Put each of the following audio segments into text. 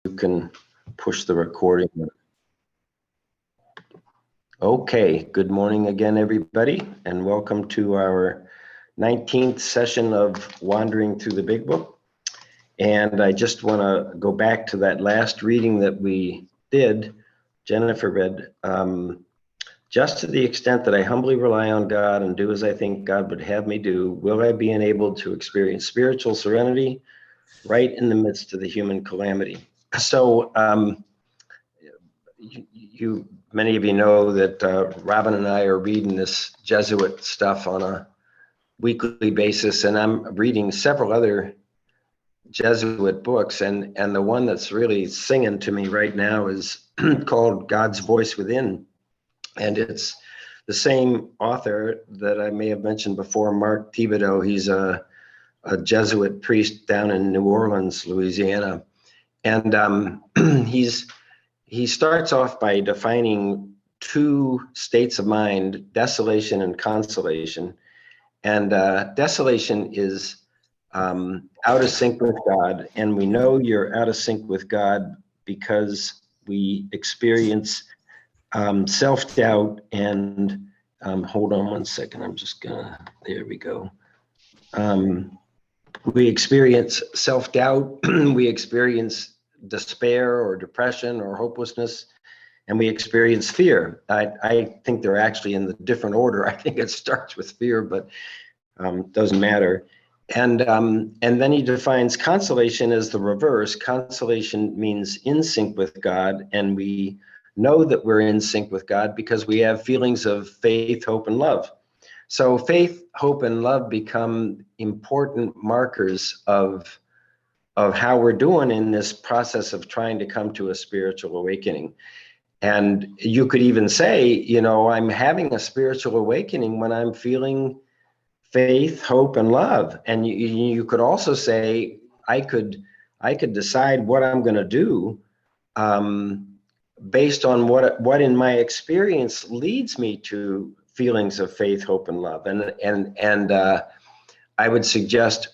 You can push the recording. Okay, good morning again, everybody, and welcome to our 19th session of Wandering Through the Big Book. And I just want to go back to that last reading that we did, Jennifer read, just to the extent that I humbly rely on God and do as I think God would have me do, will I be enabled to experience spiritual serenity right in the midst of the human calamity. So many of you know that Robin and I are reading this Jesuit stuff on a weekly basis, and I'm reading several other Jesuit books, and the one that's really singing to me right now is called God's Voice Within, and it's the same author that I may have mentioned before, Mark Thibodeau. He's a Jesuit priest down in New Orleans, Louisiana, and he starts off by defining two states of mind, desolation and consolation. And desolation is out of sync with God. And we know you're out of sync with God because we experience self-doubt and hold on one second. I'm just gonna, there we go. We experience self-doubt, we experience despair or depression or hopelessness, and we experience fear. I think they're actually in the different order. I think it starts with fear, but doesn't matter. And then he defines consolation as the reverse. Consolation means in sync with God, and we know that we're in sync with God because we have feelings of faith, hope, and love. So faith, hope, and love become important markers of how we're doing in this process of trying to come to a spiritual awakening. And you could even say, you know, I'm having a spiritual awakening when I'm feeling faith, hope, and love. And you could also say, I could decide what I'm going to do based on what in my experience leads me to feelings of faith, hope, and love. And I would suggest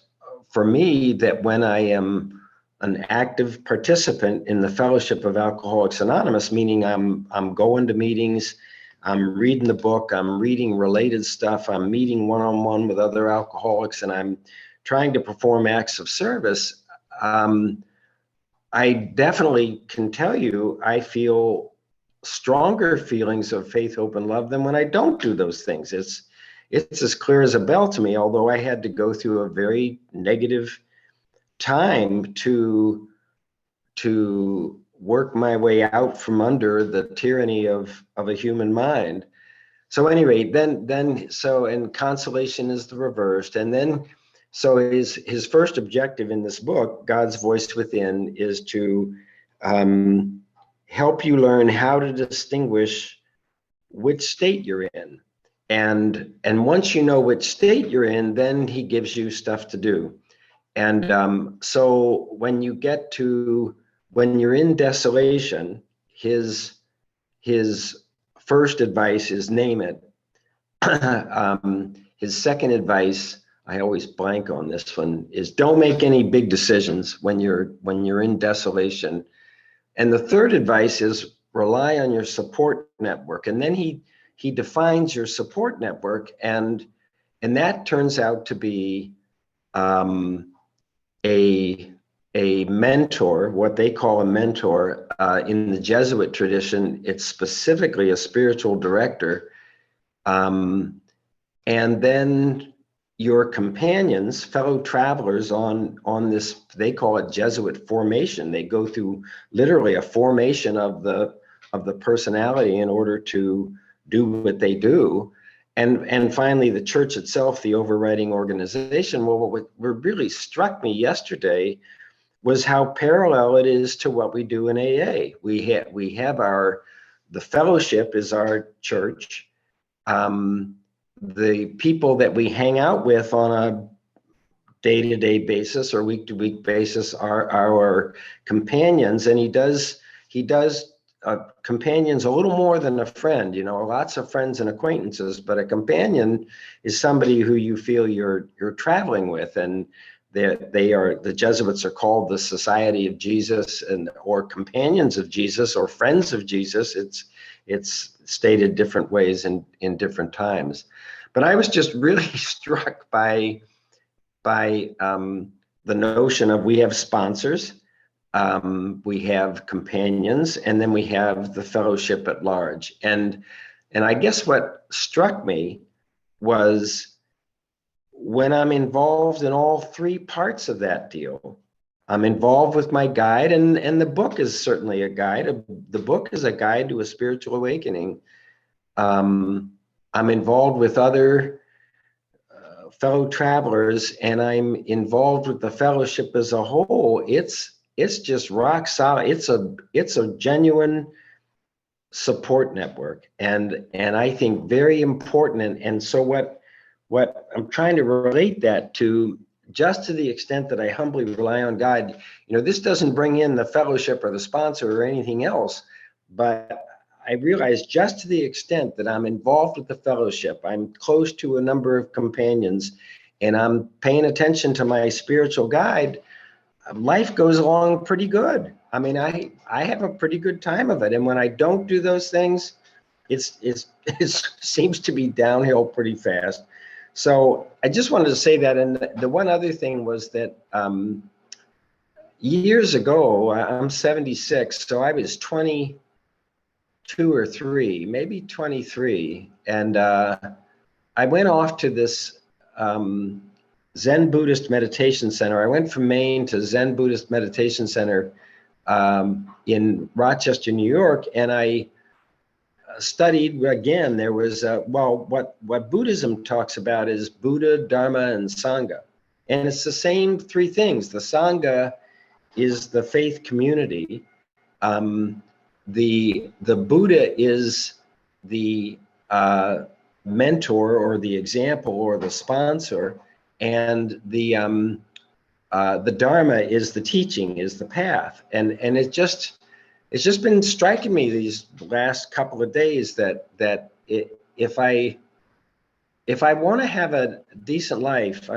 for me that when I am an active participant in the Fellowship of Alcoholics Anonymous, meaning I'm going to meetings, I'm reading the book, I'm reading related stuff, I'm meeting one-on-one with other alcoholics, and I'm trying to perform acts of service, I definitely can tell you I feel stronger feelings of faith, hope, and love than when I don't do those things. It's as clear as a bell to me, although I had to go through a very negative time to work my way out from under the tyranny of a human mind. So anyway, and consolation is the reversed. And then, so his first objective in this book, God's Voice Within, is to help you learn how to distinguish which state you're in. And once you know which state you're in, then he gives you stuff to do. And so when you're in desolation, his first advice is name it. His second advice, I always blank on this one, is don't make any big decisions when you're in desolation. And the third advice is rely on your support network. And then he defines your support network, and that turns out to be a mentor, what they call a mentor. In the Jesuit tradition, it's specifically a spiritual director. And then your companions, fellow travelers on this, they call it Jesuit formation. They go through literally a formation of the personality in order to do what they do. And finally, the church itself, the overriding organization. Well, what really struck me yesterday was how parallel it is to what we do in AA. We have the fellowship is our church. The people that we hang out with on a day-to-day basis or week-to-week basis are our companions, and he does companions a little more than a friend. You know, lots of friends and acquaintances, but a companion is somebody who you feel you're traveling with, and the Jesuits are called the Society of Jesus, or companions of Jesus, or friends of Jesus. It's stated different ways in different times. But I was just really struck by the notion of, we have sponsors, we have companions, and then we have the fellowship at large. And I guess what struck me was, when I'm involved in all three parts of that deal, I'm involved with my guide, and the book is certainly a guide. The book is a guide to a spiritual awakening. I'm involved with other fellow travelers, and I'm involved with the fellowship as a whole. It's just rock solid. It's a genuine support network, and I think very important. And so what I'm trying to relate that to, just to the extent that I humbly rely on God, this doesn't bring in the fellowship or the sponsor or anything else, but I realize, just to the extent that I'm involved with the fellowship, I'm close to a number of companions, and I'm paying attention to my spiritual guide, life goes along pretty good. I mean, I have a pretty good time of it. And when I don't do those things, it seems to be downhill pretty fast. So I just wanted to say that. And the one other thing was that years ago, I'm 76, so I was 22 or 3, maybe 23. And I went off to this Zen Buddhist meditation center. I went from Maine to Zen Buddhist meditation center in Rochester, New York, and I studied. Again, there was what Buddhism talks about is Buddha, Dharma, and Sangha, and it's the same three things. The Sangha is the faith community. The Buddha is the mentor, or the example, or the sponsor, and the Dharma is the teaching, is the path. And it's just been striking me these last couple of days that if I want to have a decent life,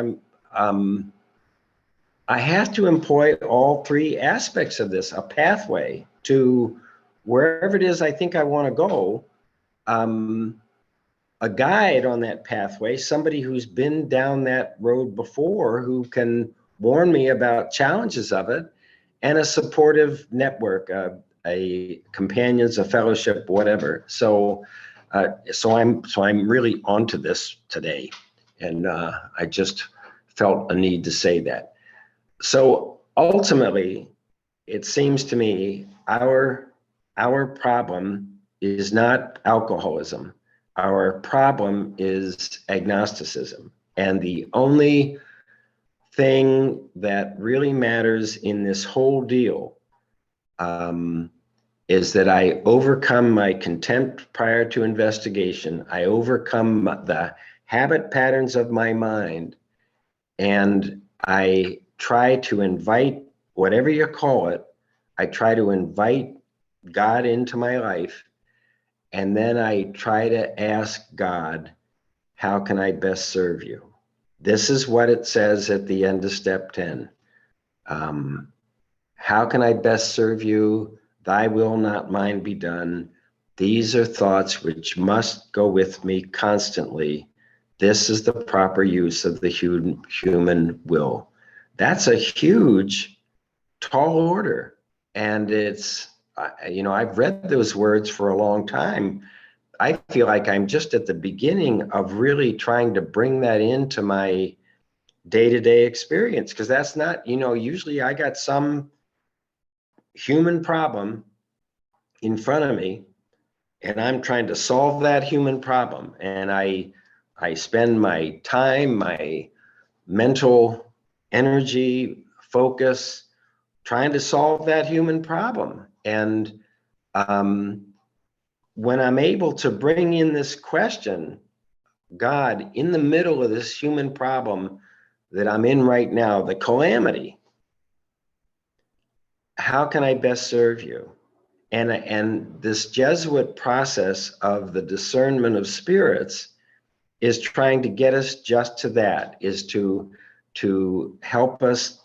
I have to employ all three aspects of this: a pathway to wherever it is I think I want to go, a guide on that pathway, somebody who's been down that road before, who can warn me about challenges of it, and a supportive network, a companions, a fellowship, whatever. So I'm really onto this today, and I just felt a need to say that. So ultimately, it seems to me our problem is not alcoholism. Our problem is agnosticism. And the only thing that really matters in this whole deal is that I overcome my contempt prior to investigation. I overcome the habit patterns of my mind, and I try to invite, whatever you call it, I try to invite God into my life. And then I try to ask God, how can I best serve you? This is what it says at the end of step 10. How can I best serve you? Thy will, not mine, be done. These are thoughts which must go with me constantly. This is the proper use of the human will. That's a huge, tall order. And it's, I've read those words for a long time. I feel like I'm just at the beginning of really trying to bring that into my day-to-day experience, because that's not, usually I got some human problem in front of me, and I'm trying to solve that human problem. And I spend my time, my mental energy, focus, trying to solve that human problem. And when I'm able to bring in this question, God, in the middle of this human problem that I'm in right now, the calamity, how can I best serve you? And this Jesuit process of the discernment of spirits is trying to get us just to that, is to to help us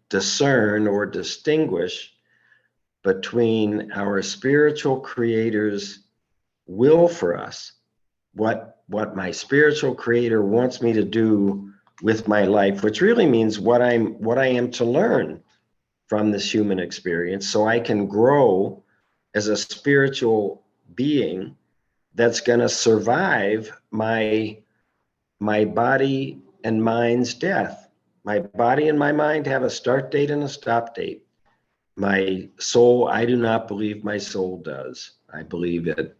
discern or distinguish between our spiritual creator's will for us, what my spiritual creator wants me to do with my life, which really means what I am to learn from this human experience, so I can grow as a spiritual being that's going to survive my body and mind's death. My body and my mind have a start date and a stop date. My soul, I do not believe my soul does. I believe it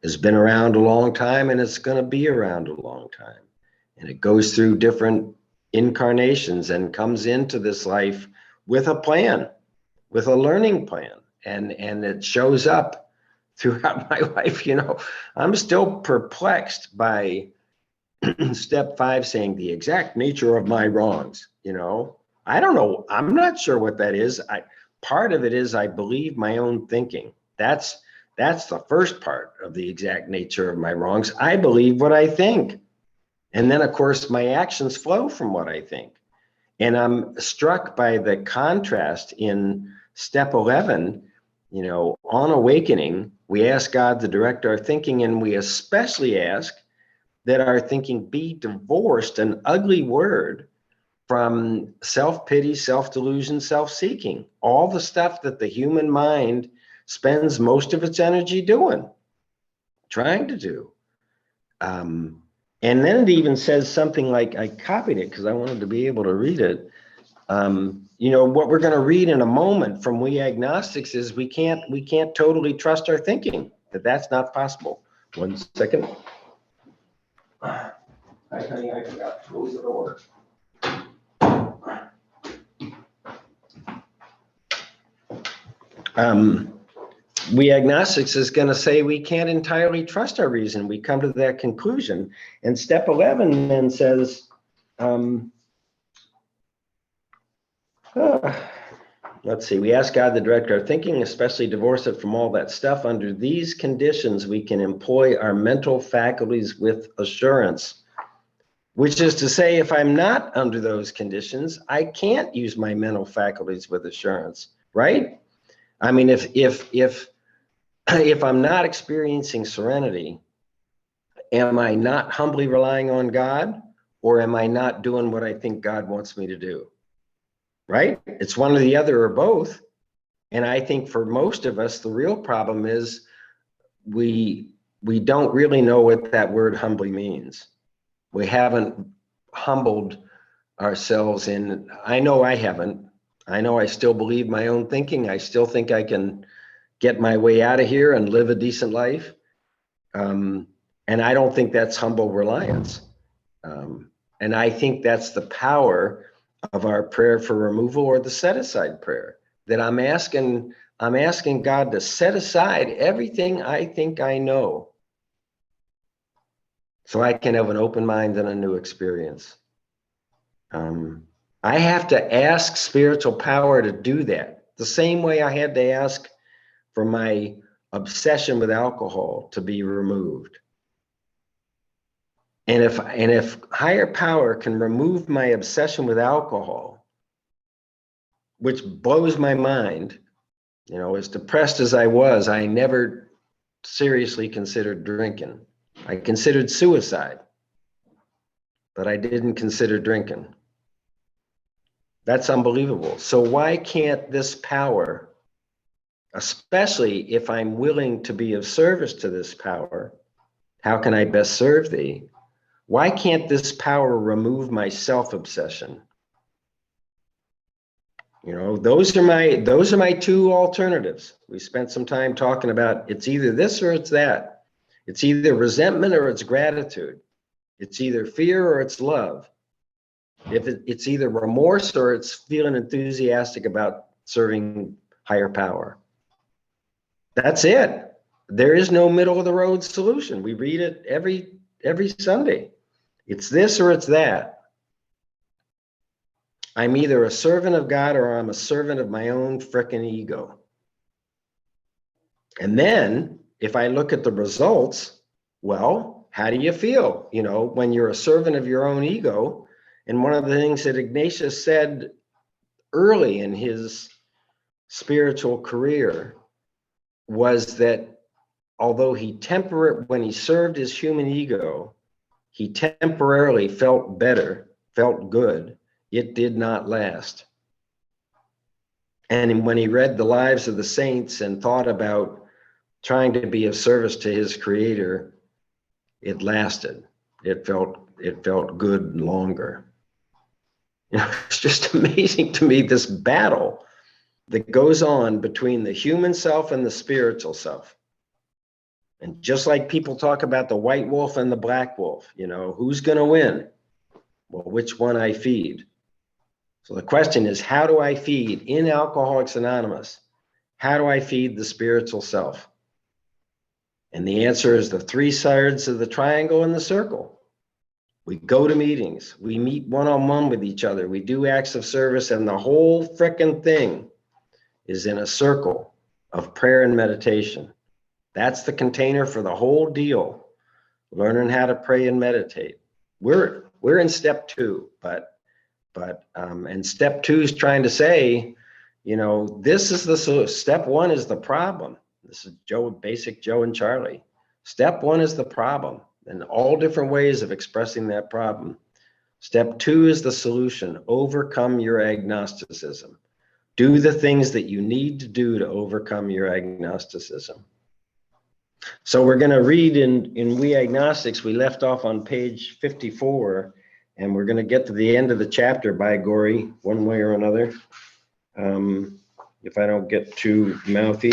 has been around a long time, and it's going to be around a long time. And it goes through different incarnations and comes into this life with a plan, with a learning plan. And it shows up throughout my life. You know, I'm still perplexed by step 5 saying the exact nature of my wrongs. You know, I don't know. I'm not sure what that is. Part of it is I believe my own thinking. That's the first part of the exact nature of my wrongs. I believe what I think. And then, of course, my actions flow from what I think. And I'm struck by the contrast in step 11. You know, on awakening, we ask God to direct our thinking, and we especially ask that our thinking be divorced, an ugly word, from self-pity, self-delusion, self-seeking, all the stuff that the human mind spends most of its energy doing, trying to do. And then it even says something like, I copied it because I wanted to be able to read it. You know, what we're going to read in a moment from We Agnostics is we can't totally trust our thinking, that's not possible. 1 second. Hi, honey, I forgot to close the door. We agnostics is going to say we can't entirely trust our reason. We come to that conclusion. And step 11 then says, let's see, we ask God to direct our thinking, especially divorce it from all that stuff. Under these conditions, we can employ our mental faculties with assurance, which is to say, if I'm not under those conditions, I can't use my mental faculties with assurance, right? I mean, if I'm not experiencing serenity, am I not humbly relying on God, or am I not doing what I think God wants me to do? Right? It's one or the other or both. And I think for most of us, the real problem is we don't really know what that word humbly means. We haven't humbled ourselves in, I know I haven't. I know I still believe my own thinking. I still think I can get my way out of here and live a decent life. And I don't think that's humble reliance. And I think that's the power of our prayer for removal, or the set aside prayer, that I'm asking God to set aside everything I think I know, so I can have an open mind and a new experience. I have to ask spiritual power to do that, the same way I had to ask for my obsession with alcohol to be removed. And if higher power can remove my obsession with alcohol, which blows my mind, you know, as depressed as I was, I never seriously considered drinking. I considered suicide, but I didn't consider drinking. That's unbelievable. So why can't this power, especially if I'm willing to be of service to this power, how can I best serve thee? Why can't this power remove my self-obsession? You know, those are my two alternatives. We spent some time talking about it's either this or it's that. It's either resentment or it's gratitude. It's either fear or it's love. It's either remorse or it's feeling enthusiastic about serving higher power. That's it. There is no middle of the road solution. We read it every Sunday. It's this or it's that. I'm either a servant of God or I'm a servant of my own frickin' ego. And then if I look at the results, well, how do you feel? You know, when you're a servant of your own ego And one of the things that Ignatius said early in his spiritual career was that although when he served his human ego, he temporarily felt better, felt good, it did not last. And when he read the lives of the saints and thought about trying to be of service to his creator, it lasted. It felt good longer. It's just amazing to me, this battle that goes on between the human self and the spiritual self. And just like people talk about the white wolf and the black wolf, who's going to win? Well, which one I feed? So the question is, how do I feed in Alcoholics Anonymous? How do I feed the spiritual self? And the answer is the three sides of the triangle and the circle. We go to meetings, we meet one-on-one with each other, we do acts of service, and the whole frickin' thing is in a circle of prayer and meditation. That's the container for the whole deal. Learning how to pray and meditate. We're in step 2, and step 2 is trying to say, this is the step 1 is the problem. This is basic Joe and Charlie. Step 1 is the problem, and all different ways of expressing that problem. Step 2 is the solution. Overcome your agnosticism. Do the things that you need to do to overcome your agnosticism. So we're going to read in We Agnostics. We left off on page 54, and we're going to get to the end of the chapter by Gory, one way or another, if I don't get too mouthy.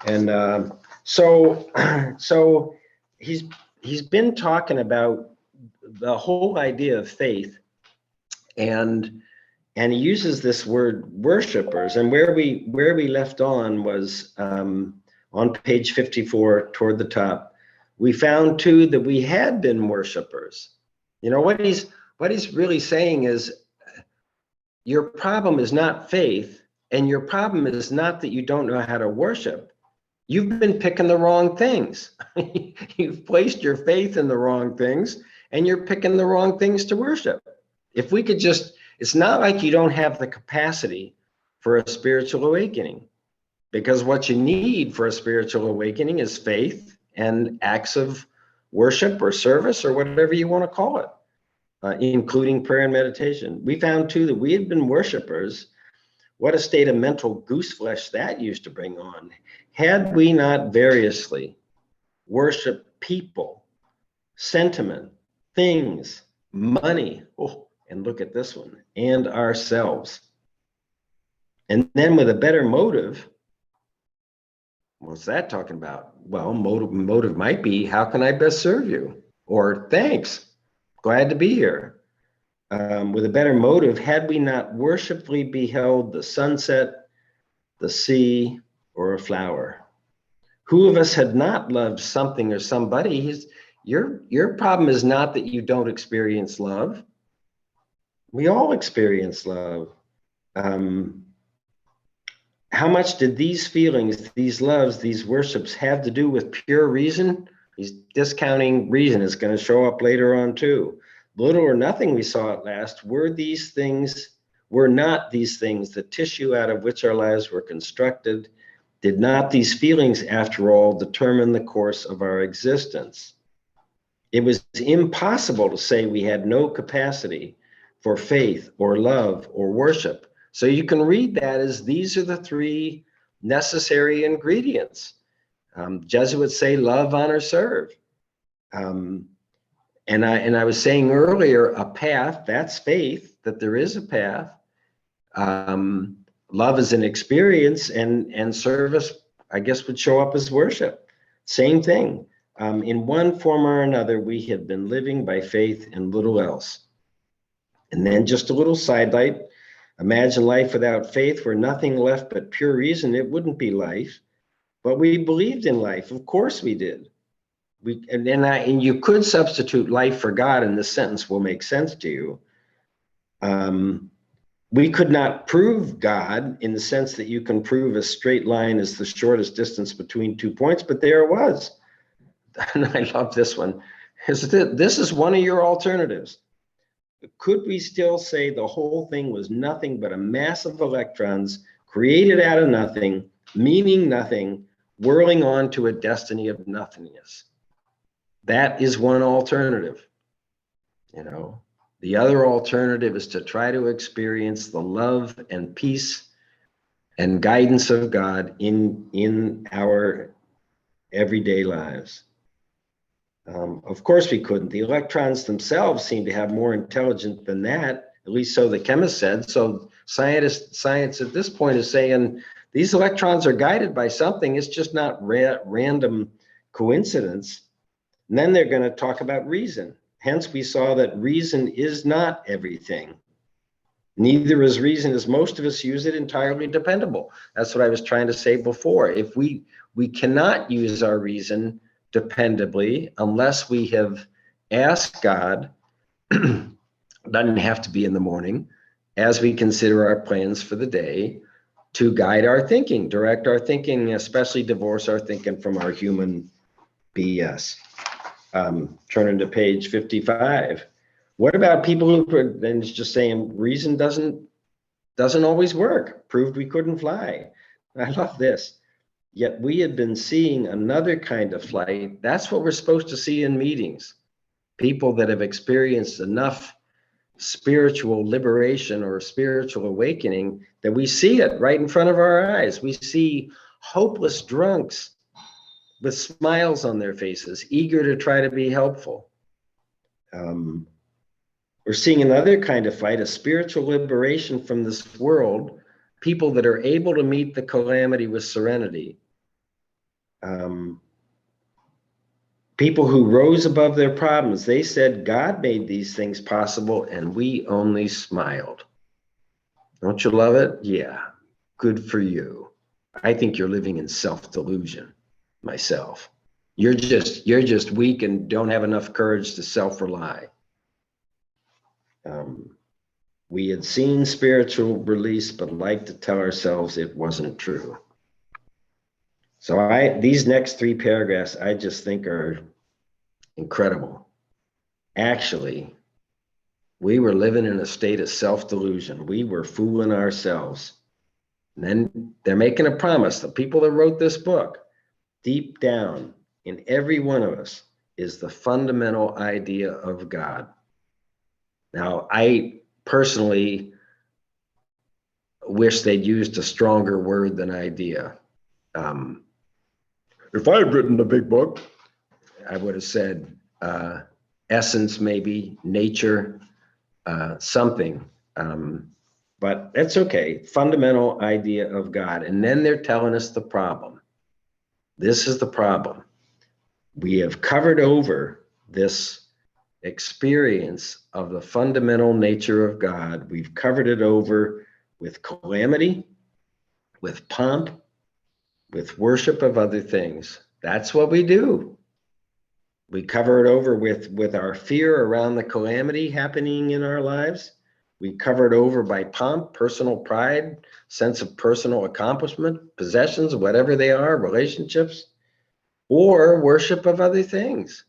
And so he's been talking about the whole idea of faith, and he uses this word worshipers. And where we left on was on page 54 toward the top. We found too that we had been worshipers. What he's really saying is, your problem is not faith, and your problem is not that you don't know how to worship. You've been picking the wrong things. You've placed your faith in the wrong things, and you're picking the wrong things to worship. If we could it's not like you don't have the capacity for a spiritual awakening, because what you need for a spiritual awakening is faith and acts of worship or service or whatever you want to call it, including prayer and meditation. We found too that we had been worshipers. What a state of mental goose flesh that used to bring on. Had we not variously worshiped people, sentiment, things, money, and look at this one, and ourselves. And then with a better motive, what's that talking about? Well, motive might be, how can I best serve you? Or thanks, glad to be here. With a better motive, had we not worshipfully beheld the sunset, the sea, or a flower? Who of us had not loved something or somebody? Your problem is not that you don't experience love. We all experience love. How much did these feelings, these loves, these worships have to do with pure reason? He's discounting reason. It's going to show up later on too. Little or nothing we saw at last were not these things the tissue out of which our lives were constructed. Did not these feelings, after all, determine the course of our existence? It was impossible to say we had no capacity for faith or love or worship. So you can read that as these are the 3 necessary ingredients. Jesuits say love, honor, serve. And I was saying earlier, a path, that's faith, that there is a path. Love is an experience, and service, I guess, would show up as worship. Same thing. In one form or another, we had been living by faith and little else. And then just a little sidelight. Imagine life without faith, where nothing left but pure reason. It wouldn't be life. But we believed in life. Of course we did. And you could substitute life for God, and this sentence will make sense to you. We could not prove God in the sense that you can prove a straight line is the shortest distance between 2 points, but there it was. And I love this one. This is one of your alternatives. could we still say the whole thing was nothing but a mass of electrons created out of nothing, meaning nothing, whirling on to a destiny of nothingness? That is one alternative. You know, the other alternative is to try to experience the love and peace and guidance of God in our everyday lives. Of course we couldn't. The electrons themselves seem to have more intelligence than that, at least so the chemist said. So science at this point is saying these electrons are guided by something. It's just not random coincidence. And then they're going to talk about reason. Hence, we saw that reason is not everything. Neither is reason, as most of us use it, entirely dependable. That's what I was trying to say before. If we cannot use our reason dependably unless we have asked God, doesn't have to be in the morning, as we consider our plans for the day, to guide our thinking, direct our thinking, especially divorce our thinking from our human BS. Turning to page 55. What about people who then just saying reason doesn't always work? Proved we couldn't fly. I love this. Yet we had been seeing another kind of flight. That's what we're supposed to see in meetings. People that have experienced enough spiritual liberation or spiritual awakening that we see it right in front of our eyes. We see hopeless drunks with smiles on their faces, eager to try to be helpful. We're seeing another kind of fight, a spiritual liberation from this world, people that are able to meet the calamity with serenity. People who rose above their problems. They said, God made these things possible and we only smiled. Don't you love it? Yeah, good for you. I think you're living in self-delusion myself. You're just weak and don't have enough courage to self-rely. We had seen spiritual release, but like to tell ourselves it wasn't true. So these next 3 paragraphs, I just think are incredible. Actually, we were living in a state of self-delusion. We were fooling ourselves. And then they're making a promise. The people that wrote this book, deep down in every one of us, is the fundamental idea of God. Now, I personally wish they'd used a stronger word than idea. If I had written a big book, I would have said essence, maybe, nature, something. But that's okay. Fundamental idea of God. And then they're telling us the problem. This is the problem. We have covered over this experience of the fundamental nature of God. We've covered it over with calamity, with pomp, with worship of other things. That's what we do. We cover it over with our fear around the calamity happening in our lives. We cover it over by pomp, personal pride, sense of personal accomplishment, possessions, whatever they are, relationships, or worship of other things.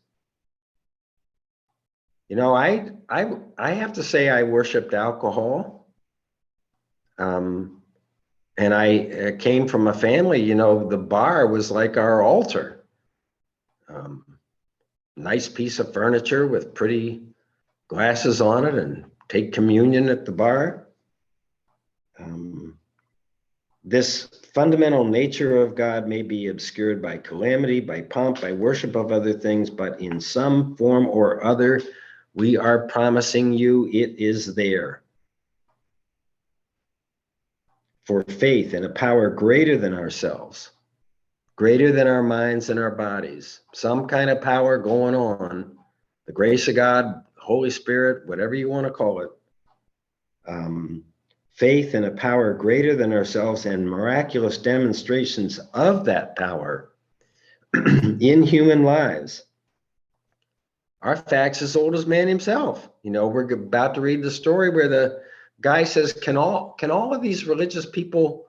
You know, I have to say I worshiped alcohol. And I came from a family, you know, the bar was like our altar. Nice piece of furniture with pretty glasses on it, and take communion at the bar. This fundamental nature of God may be obscured by calamity, by pomp, by worship of other things, but in some form or other, we are promising you it is there. For faith in a power greater than ourselves, greater than our minds and our bodies, some kind of power going on, the grace of God, Holy Spirit, whatever you want to call it. Faith in a power greater than ourselves and miraculous demonstrations of that power in human lives. Our fact's as old as man himself. You know, we're about to read the story where the guy says, can all of these religious people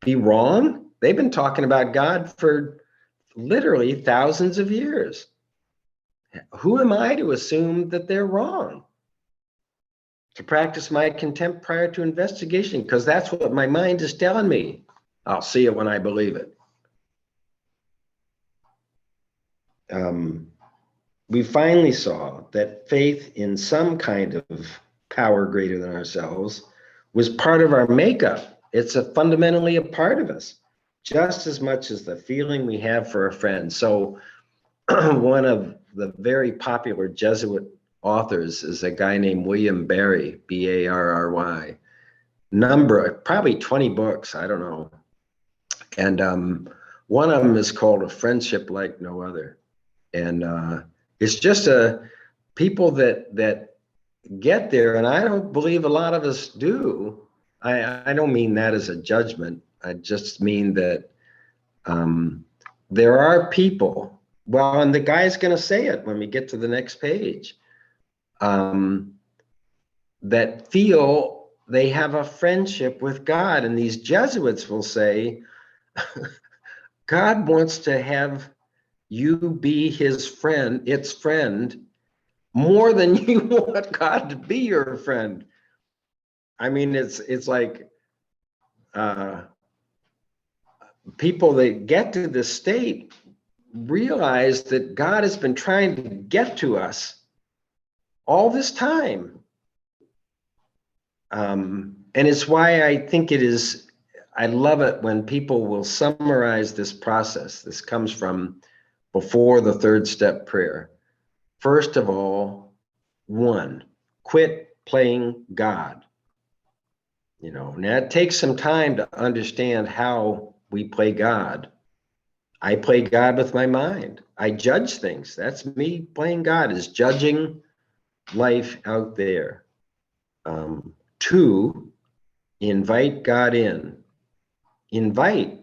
be wrong? They've been talking about God for literally thousands of years. Who am I to assume that they're wrong? to practice my contempt prior to investigation, because that's what my mind is telling me. I'll see it when I believe it. We finally saw that faith in some kind of power greater than ourselves was part of our makeup. It's fundamentally a part of us, just as much as the feeling we have for a friend. So one of the very popular Jesuit authors is a guy named William Barry, Barry. Probably 20 books, I don't know. And one of them is called A Friendship Like No Other. And it's just people that get there, and I don't believe a lot of us do. I don't mean that as a judgment. I just mean that there are people, well, and the guy's going to say it when we get to the next page, that feel they have a friendship with God. And these Jesuits will say, God wants to have you be his friend, its friend, more than you want God to be your friend. I mean, it's like people that get to this state realize that God has been trying to get to us all this time. And it's why I think I love it when people will summarize this process. This comes from before the third step prayer. First of all, quit playing God. Now it takes some time to understand how we play God. I play God with my mind. I judge things. That's me playing God, is judging life out there. 2, invite God in. Invite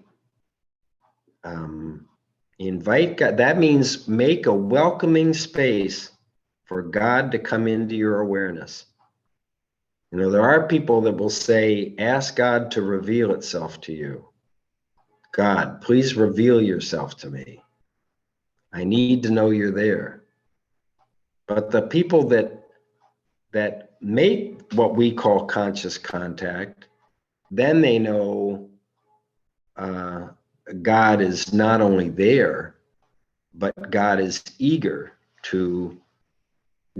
God. That means make a welcoming space for God to come into your awareness. There are people that will say, ask God to reveal itself to you. God, please reveal yourself to me. I need to know you're there. But the people that make what we call conscious contact, then they know God is not only there, but God is eager to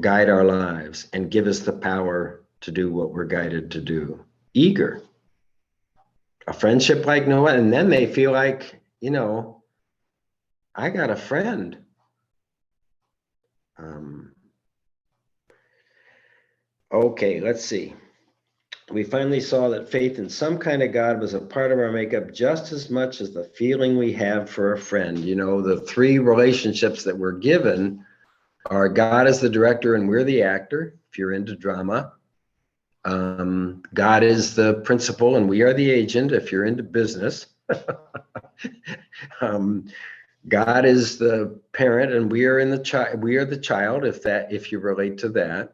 guide our lives and give us the power to do what we're guided to do. Eager. A friendship like no one. And then they feel like, I got a friend. Okay, let's see. We finally saw that faith in some kind of God was a part of our makeup just as much as the feeling we have for a friend. The 3 relationships that we're given are God is the director and we're the actor, if you're into drama. God is the principal and we are the agent, if you're into business. God is the parent and we are the child, if you relate to that.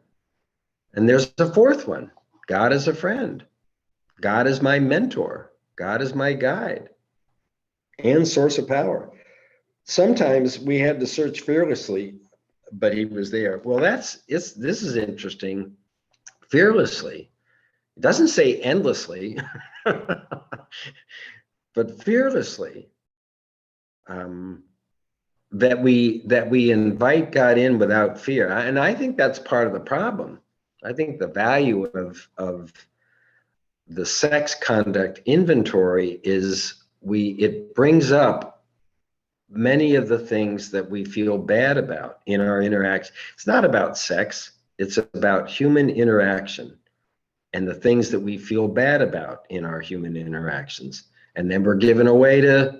And there's the 4th one. God is a friend. God is my mentor. God is my guide and source of power. Sometimes we had to search fearlessly, but he was there. Well, this is interesting. Fearlessly. It doesn't say endlessly, but fearlessly. That we invite God in without fear. And I think that's part of the problem. I think the value of the sex conduct inventory is it brings up many of the things that we feel bad about in our interaction. It's not about sex, it's about human interaction and the things that we feel bad about in our human interactions. And then we're given a way to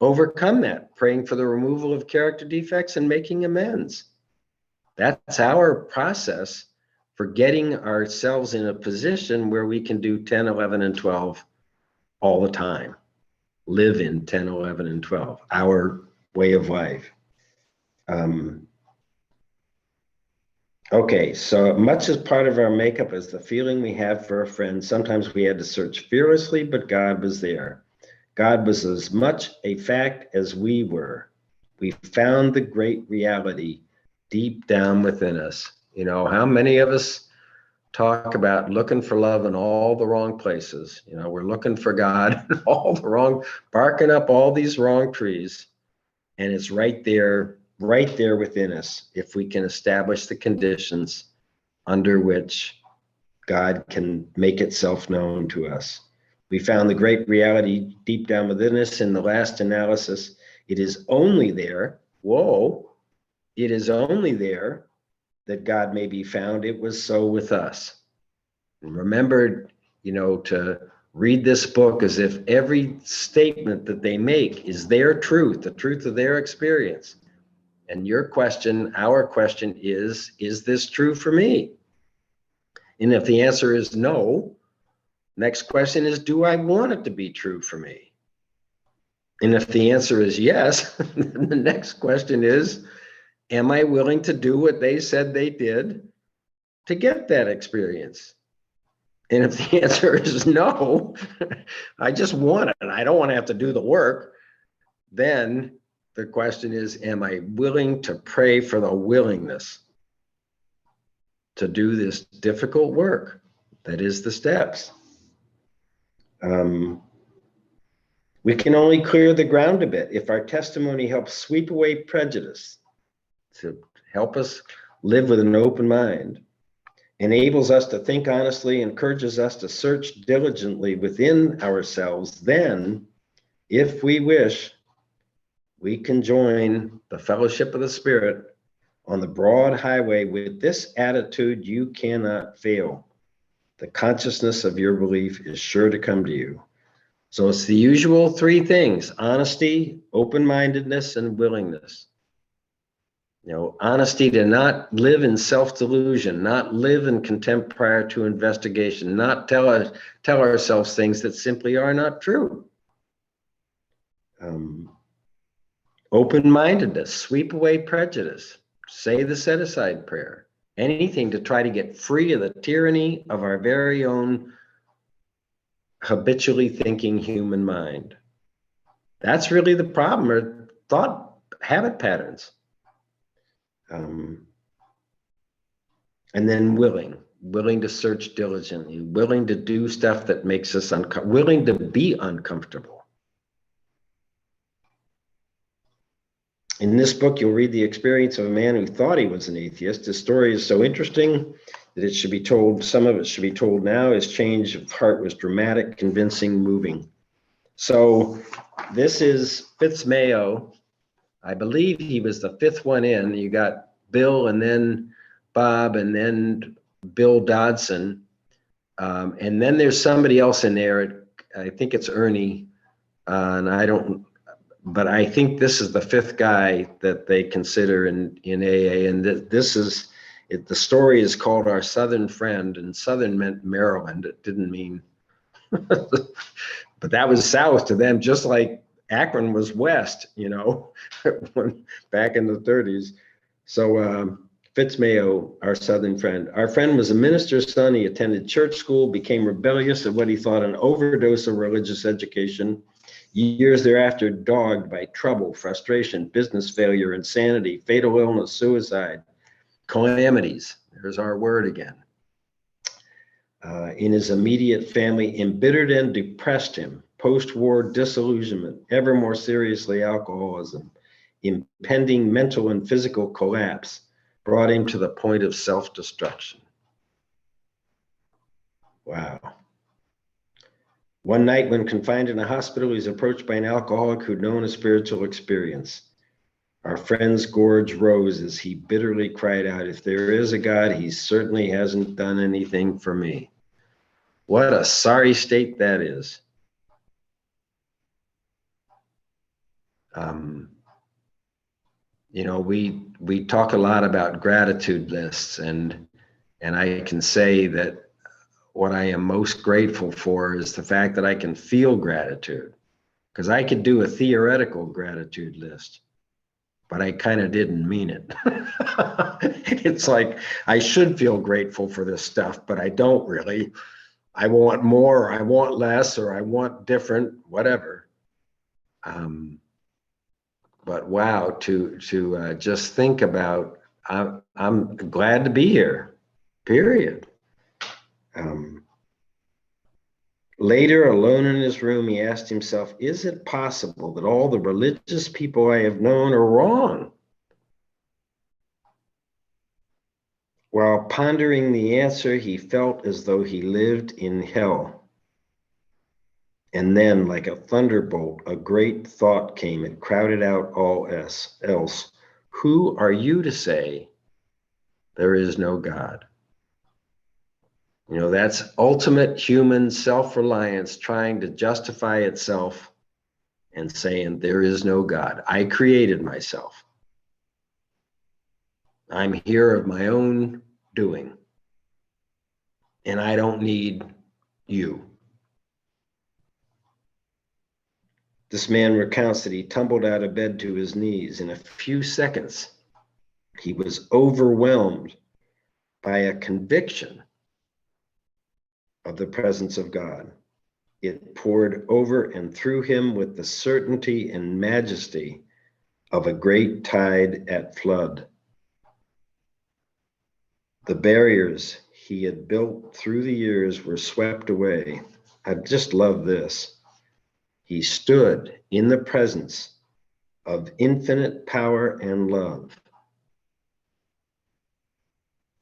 overcome that, praying for the removal of character defects and making amends. That's our process for getting ourselves in a position where we can do 10, 11, and 12 all the time. Live in 10, 11, and 12, our way of life. Okay, so much as part of our makeup is the feeling we have for a friend. Sometimes we had to search fearlessly, but God was there. God was as much a fact as we were. We found the great reality deep down within us. How many of us talk about looking for love in all the wrong places. You know, we're looking for God in all the wrong, barking up all these wrong trees. And it's right there within us, if we can establish the conditions under which God can make itself known to us. We found the great reality deep down within us in the last analysis. It is only there, it is only there that God may be found. It was so with us. And remember, to read this book as if every statement that they make is their truth, the truth of their experience. And our question is this true for me? And if the answer is no, next question is, do I want it to be true for me? And if the answer is yes, then the next question is, am I willing to do what they said they did to get that experience? And if the answer is no, I just want it and I don't want to have to do the work, then the question is, am I willing to pray for the willingness to do this difficult work that is the steps? We can only clear the ground a bit if our testimony helps sweep away prejudice, to help us live with an open mind, enables us to think honestly, encourages us to search diligently within ourselves. Then, if we wish, we can join the fellowship of the Spirit on the broad highway with this attitude: you cannot fail. The consciousness of your belief is sure to come to you. So it's the usual three things: honesty, open-mindedness, and willingness. Honesty to not live in self-delusion, not live in contempt prior to investigation, not tell ourselves things that simply are not true. Open-mindedness, sweep away prejudice, say the set-aside prayer, anything to try to get free of the tyranny of our very own habitually thinking human mind. That's really the problem, or thought habit patterns. And then willing to search diligently, willing to do stuff that makes us willing to be uncomfortable. In this book, you'll read the experience of a man who thought he was an atheist. His story is so interesting that it should be told. Some of it should be told now. His change of heart was dramatic, convincing, moving. So this is Fitz Mayo. I believe he was the fifth one in. You got Bill and then Bob and then Bill Dodson. And then there's somebody else in there. I think it's Ernie. But I think this is the fifth guy that they consider in AA. And the story is called Our Southern Friend, and Southern meant Maryland. It didn't mean, but that was south to them, just like Akron was west, back in the 30s. So Fitz Mayo, our Southern friend. Our friend was a minister's son. He attended church school, became rebellious at what he thought an overdose of religious education. Years thereafter, dogged by trouble, frustration, business failure, insanity, fatal illness, suicide, calamities. There's our word again. In his immediate family, embittered and depressed him. Post-war disillusionment, ever more seriously alcoholism, impending mental and physical collapse brought him to the point of self-destruction. Wow. One night when confined in a hospital, he was approached by an alcoholic who'd known a spiritual experience. Our friend's gorge rose as he bitterly cried out, "If there is a God, he certainly hasn't done anything for me." What a sorry state that is. We talk a lot about gratitude lists, and I can say that what I am most grateful for is the fact that I can feel gratitude, because I could do a theoretical gratitude list, but I kind of didn't mean it. It's like I should feel grateful for this stuff, but I don't really. I want more, or I want less, or I want different, whatever. But wow, to just think about, I'm glad to be here, period. Um, Later, alone in his room, he asked himself, is it possible that all the religious people I have known are wrong? While pondering the answer, he felt as though he lived in hell. And then, like a thunderbolt, a great thought came. It crowded out all else. Who are you to say there is no God? You know, that's ultimate human self-reliance trying to justify itself and saying there is no God. I created myself. I'm here of my own doing. And I don't need you. This man recounts that he tumbled out of bed to his knees. In a few seconds, he was overwhelmed by a conviction of the presence of God. It poured over and through him with the certainty and majesty of a great tide at flood. The barriers he had built through the years were swept away. I just love this. He stood in the presence of infinite power and love.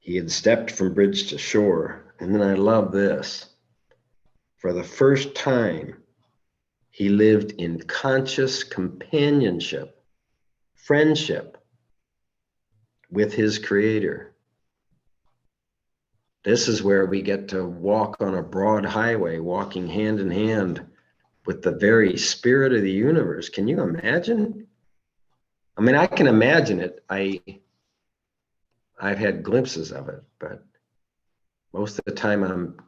He had stepped from bridge to shore. And then I love this. For the first time, he lived in conscious companionship, friendship with his Creator. This is where we get to walk on a broad highway, walking hand in hand with the very spirit of the universe. Can you imagine? I mean, I can imagine it. I've had glimpses of it, but most of the time I'm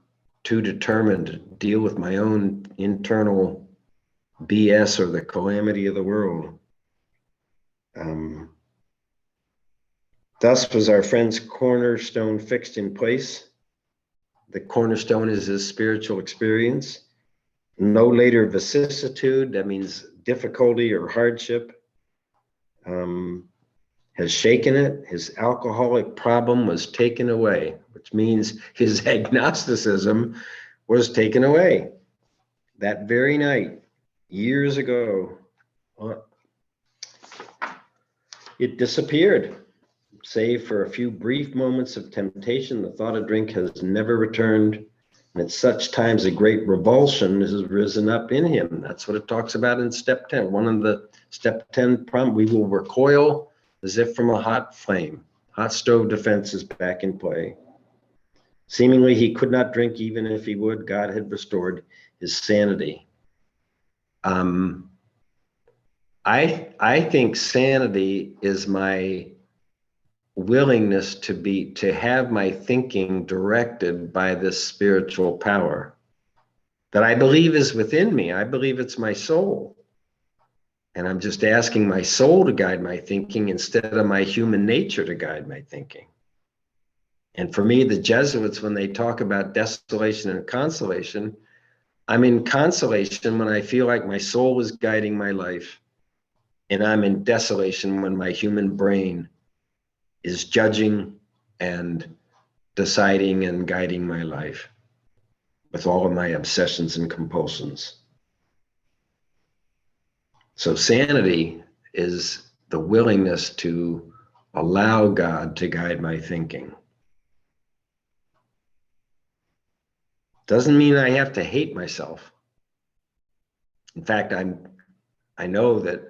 too determined to deal with my own internal BS or the calamity of the world. Thus was our friend's cornerstone fixed in place. The cornerstone is his spiritual experience. No later vicissitude, that means difficulty or hardship, has shaken it. His alcoholic problem was taken away, which means his agnosticism was taken away. That very night, years ago, it disappeared. Save for a few brief moments of temptation, the thought of drink has never returned. And at such times, a great revulsion has risen up in him. That's what it talks about in step 10. One of the step 10 prompt, we will recoil as if from a hot flame. Hot stove defense is back in play. Seemingly, he could not drink even if he would. God had restored his sanity. I think sanity is my willingness to have my thinking directed by this spiritual power that I believe is within me. I believe it's my soul. And I'm just asking my soul to guide my thinking instead of my human nature to guide my thinking. And for me, the Jesuits, when they talk about desolation and consolation, I'm in consolation when I feel like my soul is guiding my life. And I'm in desolation when my human brain is judging and deciding and guiding my life with all of my obsessions and compulsions. So sanity is the willingness to allow God to guide my thinking. Doesn't mean I have to hate myself. In fact, I know that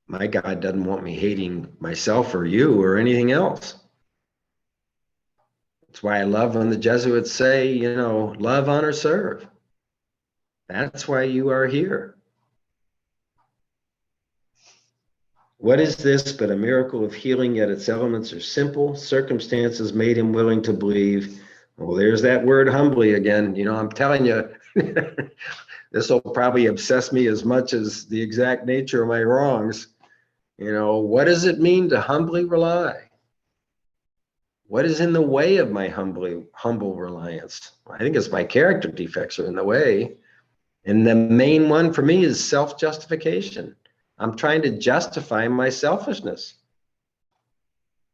my God doesn't want me hating myself or you or anything else. That's why I love when the Jesuits say, love, honor, serve. That's why you are here. What is this but a miracle of healing, yet its elements are simple? Circumstances made him willing to believe. Well, there's that word humbly again. I'm telling you, this will probably obsess me as much as the exact nature of my wrongs. What does it mean to humbly rely? What is in the way of my humble reliance? I think it's my character defects are in the way. And the main one for me is self-justification. I'm trying to justify my selfishness,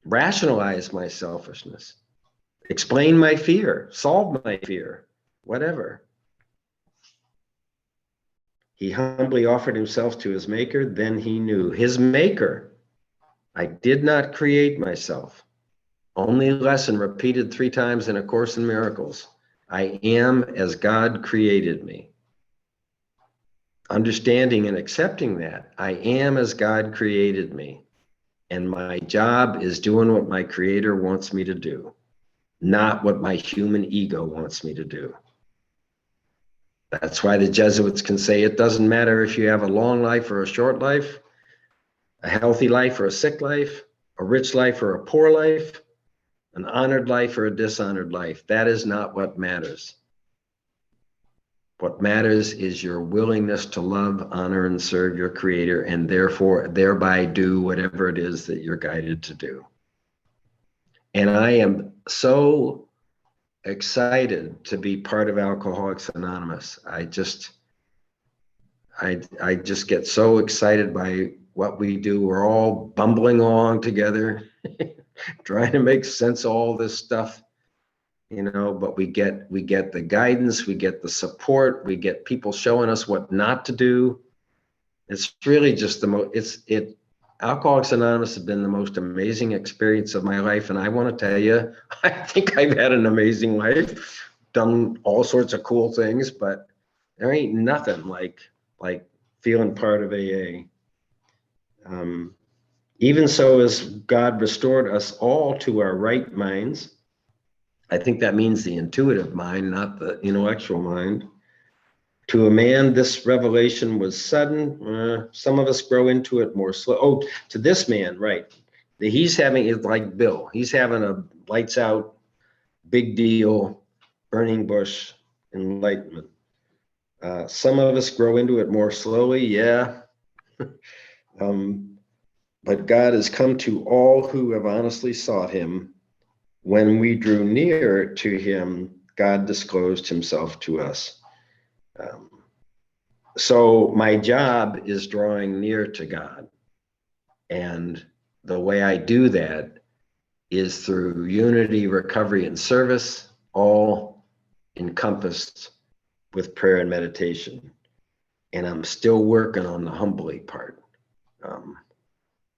rationalize my selfishness. explain my fear, solve my fear, whatever. He humbly offered himself to his maker, then he knew. His maker, I did not create myself. Only lesson repeated 3 times in A Course in Miracles. I am as God created me. Understanding and accepting that I am as God created me. And my job is doing what my creator wants me to do, not what my human ego wants me to do. That's why the Jesuits can say it doesn't matter if you have a long life or a short life, a healthy life or a sick life, a rich life or a poor life, an honored life or a dishonored life. That is not what matters. What matters is your willingness to love, honor, and serve your creator, and thereby do whatever it is that you're guided to do. And I am so excited to be part of Alcoholics Anonymous. I just get so excited by what we do. We're all bumbling along together, trying to make sense of all this stuff, but we get the guidance, we get the support, we get people showing us what not to do. It's really just Alcoholics Anonymous has been the most amazing experience of my life. And I want to tell you, I think I've had an amazing life, done all sorts of cool things, but there ain't nothing like feeling part of AA. Even so, as God restored us all to our right minds, I think that means the intuitive mind, not the intellectual mind. To a man, this revelation was sudden. Some of us grow into it more slow. Oh, to this man, right. He's having it like Bill. He's having a lights out, big deal, burning bush enlightenment. Some of us grow into it more slowly, yeah. But God has come to all who have honestly sought him. When we drew near to him, God disclosed himself to us. So my job is drawing near to God. And the way I do that is through unity, recovery, and service, all encompassed with prayer and meditation. And I'm still working on the humbly part.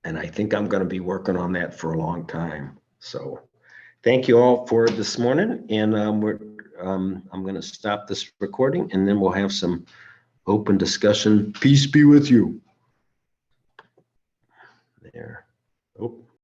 And I think I'm going to be working on that for a long time. So thank you all for this morning. And I'm going to stop this recording, and then we'll have some open discussion. Peace be with you. There. Oh.